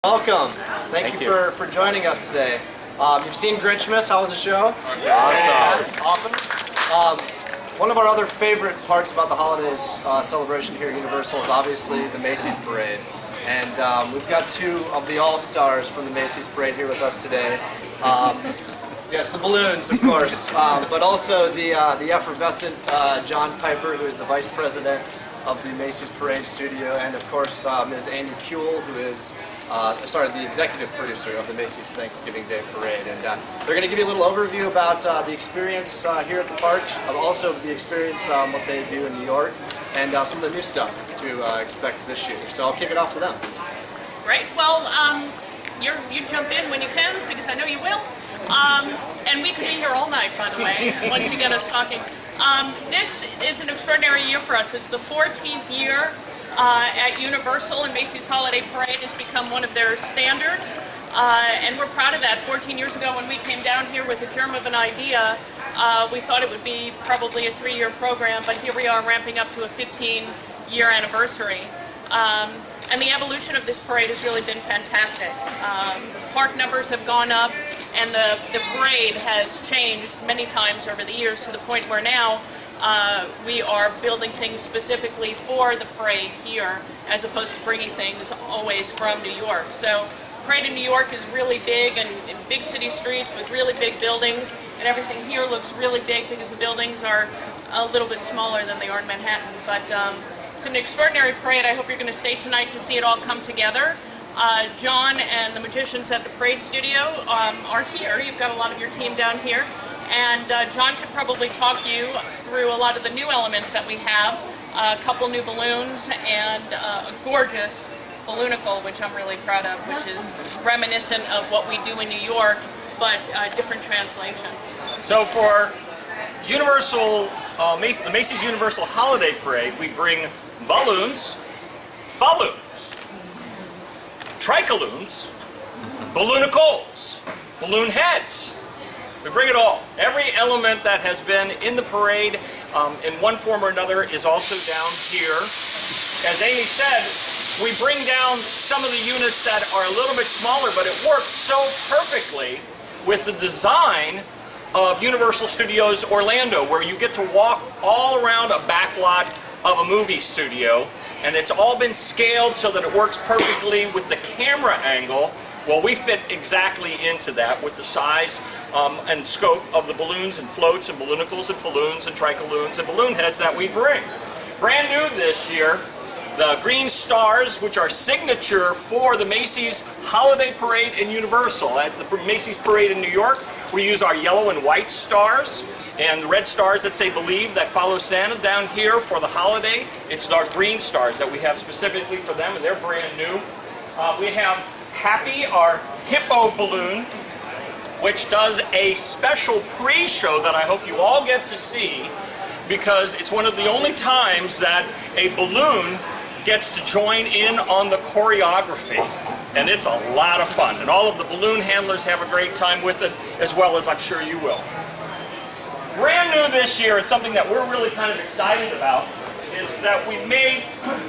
Welcome. Thank you for joining us today. You've seen Grinchmas. How was the show? Awesome. One of our other favorite parts about the holidays celebration here at Universal is obviously the Macy's Parade. And we've got two of the all-stars from the Macy's Parade here with us today. Yes, the balloons, of course, but also the effervescent John Piper, who is the Vice President of the Macy's Parade Studio, and of course Ms. Amy Kule, who is the executive producer of the Macy's Thanksgiving Day Parade. And they're going to give you a little overview about the experience here at the park, also the experience, what they do in New York, and some of the new stuff to expect this year. So I'll kick it off to them. Great. Well, you jump in when you can, because I know you will. And we could be here all night, by the way, once you get us talking. This is an extraordinary year for us. It's the 14th year at Universal, and Macy's Holiday Parade has become one of their standards. And we're proud of that. 14 years ago when we came down here with a germ of an idea, we thought it would be probably a 3-year program, but here we are ramping up to a 15-year anniversary. And the evolution of this parade has really been fantastic. Park numbers have gone up, and the parade has changed many times over the years to the point where now we are building things specifically for the parade here, as opposed to bringing things always from New York. So parade in New York is really big, and in big city streets with really big buildings, and everything here looks really big because the buildings are a little bit smaller than they are in Manhattan. But it's an extraordinary parade. I hope you're going to stay tonight to see it all come together. John and the magicians at the Parade Studio are here. You've got a lot of your team down here. And John could probably talk you through a lot of the new elements that we have. A couple new balloons and a gorgeous balloonicle, which I'm really proud of, which is reminiscent of what we do in New York, but a different translation. So for Universal, the Macy's Universal Holiday Parade, we bring balloons, falloons, tricaloons, balloonicles, balloon heads. We bring it all. Every element that has been in the parade in one form or another is also down here. As Amy said, we bring down some of the units that are a little bit smaller, but it works so perfectly with the design of Universal Studios Orlando, where you get to walk all around a back lot of a movie studio, and it's all been scaled so that it works perfectly with the camera angle. Well, we fit exactly into that with the size and scope of the balloons and floats and balloonicles and falloons and tricaloons and balloon heads that we bring. Brand new this year, the green stars, which are signature for the Macy's Holiday Parade in Universal. At the Macy's Parade in New York, we use our yellow and white stars, and the red stars that say "Believe," that follow Santa. Down here for the holiday, it's our green stars that we have specifically for them, and they're brand new. We have Happy, our hippo balloon, which does a special pre-show that I hope you all get to see, because it's one of the only times that a balloon gets to join in on the choreography. And it's a lot of fun. And all of the balloon handlers have a great time with it, as well as I'm sure you will. Brand new this year, and something that we're really kind of excited about, is that we made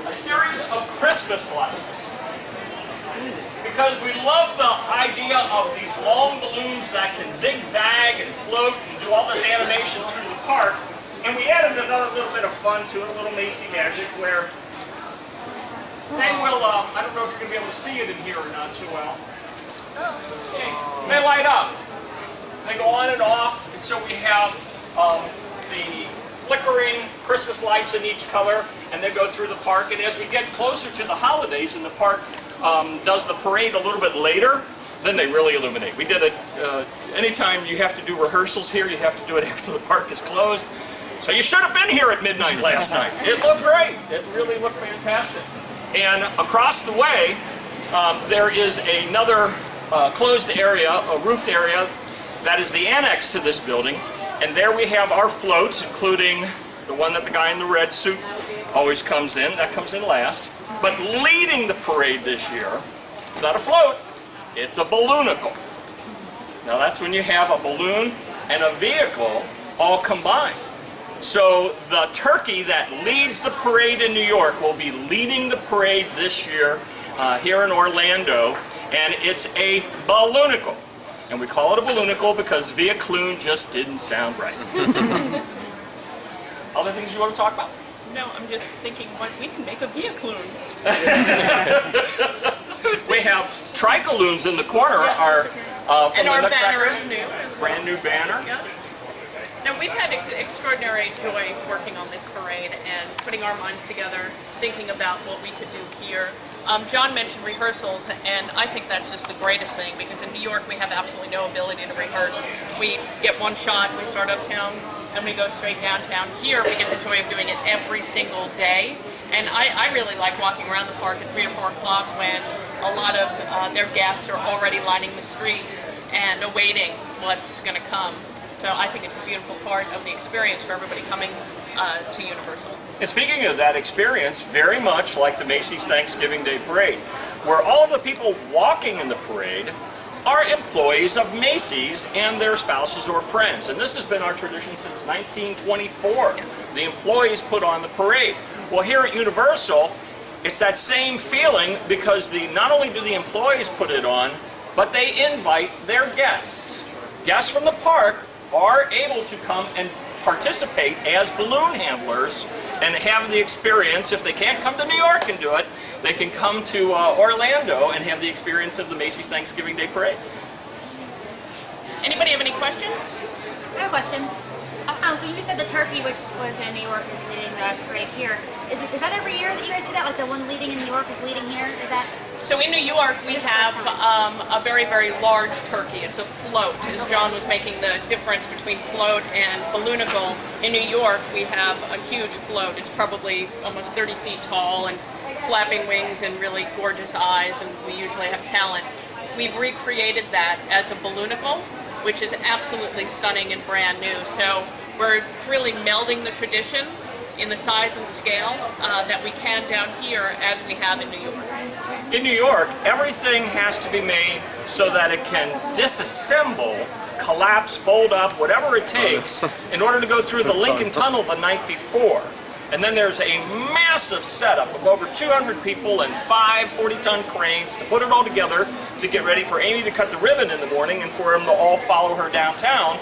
a series of Christmas lights. Because we love the idea of these long balloons that can zigzag and float and do all this animation through the park. And we added another little bit of fun to it, a little Macy magic, where they will, I don't know if you're going to be able to see it in here or not too well. Okay. They light up. They go on and off, and so we have the flickering Christmas lights in each color, and they go through the park. And as we get closer to the holidays, and the park does the parade a little bit later, then they really illuminate. We did it, anytime you have to do rehearsals here, you have to do it after the park is closed. So you should have been here at midnight last night. It looked great. It really looked fantastic. And across the way, there is another closed area, a roofed area, that is the annex to this building. And there we have our floats, including the one that the guy in the red suit always comes in. That comes in last. But leading the parade this year, it's not a float, it's a balloonicle. Now that's when you have a balloon and a vehicle all combined. So the turkey that leads the parade in New York will be leading the parade this year here in Orlando. and it's a balloonicle. And we call it a balloonicle because via Kule just didn't sound right. Other things you want to talk about? No, I'm just thinking, what we can make a vehicle. We have tricaloons in the corner. Yeah, from and the our banner Nutcrackers. is new as well. Brand new banner. Yeah. Now, we've had extraordinary joy working on this parade and putting our minds together, thinking about what we could do here. John mentioned rehearsals, and I think that's just the greatest thing, because in New York we have absolutely no ability to rehearse. We get one shot, we start uptown, and we go straight downtown. Here we get the joy of doing it every single day, and I really like walking around the park at 3 or 4 o'clock when a lot of their guests are already lining the streets and awaiting what's going to come. So I think it's a beautiful part of the experience for everybody coming to Universal. And speaking of that experience, very much like the Macy's Thanksgiving Day Parade, where all of the people walking in the parade are employees of Macy's and their spouses or friends. And this has been our tradition since 1924. Yes. The employees put on the parade. Well, here at Universal, it's that same feeling because not only do the employees put it on, but they invite their guests. Guests from the park are able to come and participate as balloon handlers and have the experience. If they can't come to New York and do it, they can come to Orlando and have the experience of the Macy's Thanksgiving Day Parade. Anybody have any questions? I have a question. So you said the turkey, which was in New York, is leading the parade here. Is that every year that you guys do that? Like the one leading in New York is leading here? Is that? So in New York we have a very, very large turkey. It's a float, as John was making the difference between float and balloonicle. In New York we have a huge float. It's probably almost 30 feet tall and flapping wings and really gorgeous eyes, and we usually have talent. We've recreated that as a balloonicle, which is absolutely stunning and brand new. So we're really melding the traditions in the size and scale that we can down here as we have in New York. In New York, everything has to be made so that it can disassemble, collapse, fold up, whatever it takes in order to go through the Lincoln Tunnel the night before. And then there's a massive setup of over 200 people and 5 40-ton cranes to put it all together to get ready for Amy to cut the ribbon in the morning and for them to all follow her downtown.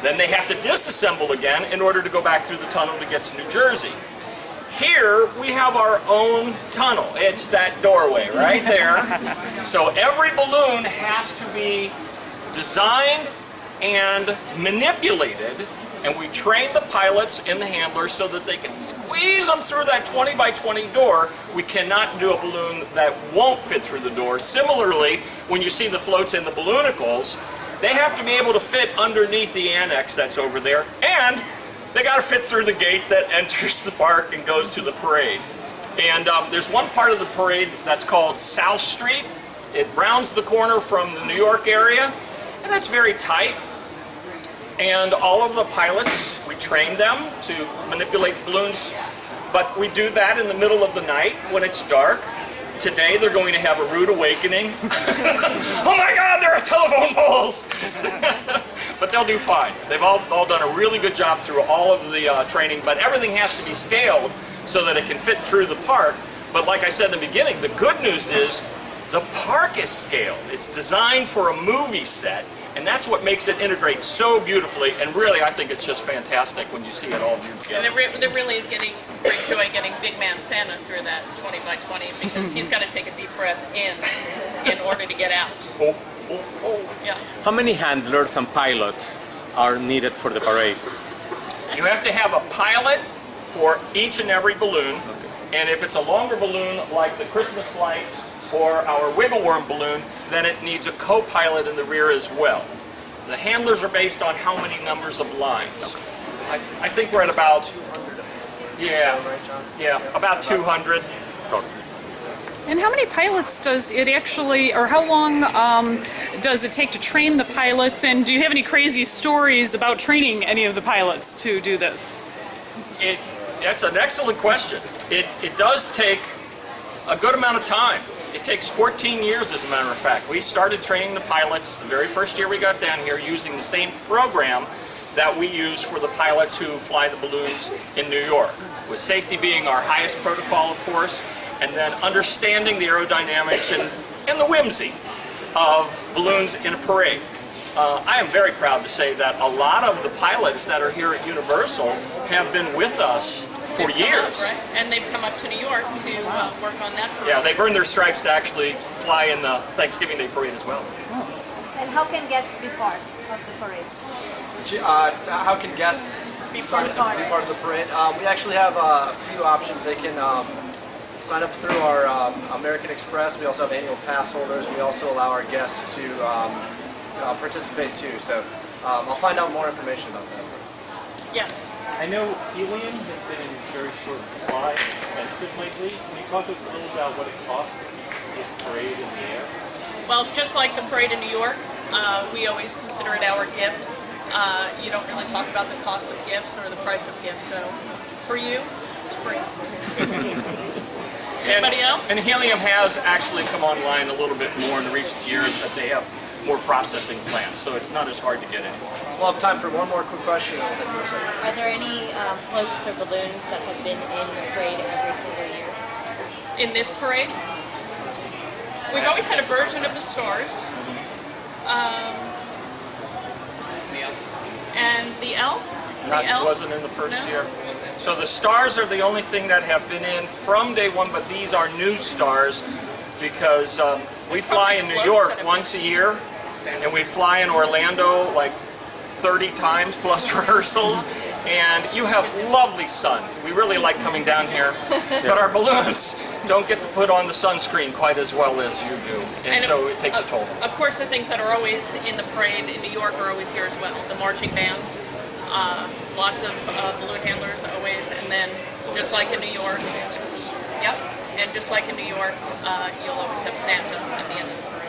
Then they have to disassemble again in order to go back through the tunnel to get to New Jersey. Here we have our own tunnel. It's that doorway right there. So every balloon has to be designed and manipulated, and we train the pilots and the handlers so that they can squeeze them through that 20 by 20 door. We cannot do a balloon that won't fit through the door. Similarly, when you see the floats and the balloonicles, they have to be able to fit underneath the annex that's over there, and they got to fit through the gate that enters the park and goes to the parade. And there's one part of the parade that's called South Street. It rounds the corner from the New York area, and that's very tight. And all of the pilots, we train them to manipulate the balloons, but we do that in the middle of the night when it's dark. Today they're going to have a rude awakening. Oh my God, there are telephone poles! But they'll do fine. They've all done a really good job through all of the training, but everything has to be scaled so that it can fit through the park. But like I said in the beginning, the good news is the park is scaled. It's designed for a movie set, and that's what makes it integrate so beautifully. And really, I think it's just fantastic when you see it all viewed together. And there really is getting great joy getting Big Man Santa through that 20 by 20, because he's got to take a deep breath in order to get out. Oh, oh, oh. Yeah. How many handlers and pilots are needed for the parade? You have to have a pilot for each and every balloon, and if it's a longer balloon like the Christmas lights or our wiggle worm balloon, then it needs a co-pilot in the rear as well. The handlers are based on how many numbers of lines. I think we're at about, about 200. And how many pilots does it actually, or how long does it take to train the pilots? And do you have any crazy stories about training any of the pilots to do this? That's an excellent question. It does take a good amount of time. It takes 14 years, as a matter of fact. We started training the pilots the very first year we got down here using the same program that we use for the pilots who fly the balloons in New York, with safety being our highest protocol, of course, and then understanding the aerodynamics and the whimsy. of balloons in a parade. I am very proud to say that a lot of the pilots that are here at Universal have been with us for They've come years. up, right? And they've come up to New York to work on that parade. Yeah, they've earned their stripes to actually fly in the Thanksgiving Day parade as well. And how can guests be part of the parade? How can guests Be sign part up, of be part of the parade? We actually have a few options. They can sign up through our American Express. We also have annual pass holders, and we also allow our guests to participate too. So I'll find out more information about that. Yes. I know helium has been in very short supply and expensive lately. Can you talk a little about what it costs to keep this parade in the air? Well, just like the parade in New York, we always consider it our gift. You don't really talk about the cost of gifts or the price of gifts, so for you, it's free. Anybody else? And helium has actually come online a little bit more in the recent years, that they have more processing plants, so it's not as hard to get in. So we'll have time for one more quick question. And then we'll say. Are there any floats or balloons that have been in the parade every single year? In this parade, we've always had a version of the stars. And the elf? That The elf? wasn't in the first No. year. So the stars are the only thing that have been in from day one, but these are new stars because we fly in New floats York that have once a year, and we fly in Orlando like 30 times plus rehearsals, and you have lovely sun. We really like coming down here, but our balloons don't get to put on the sunscreen quite as well as you do, and so it takes a toll. Of course, the things that are always in the parade in New York are always here as well. The marching bands, lots of balloon handlers always, and then just like in New York, yep, and just like in New York, you'll always have Santa at the end of the parade.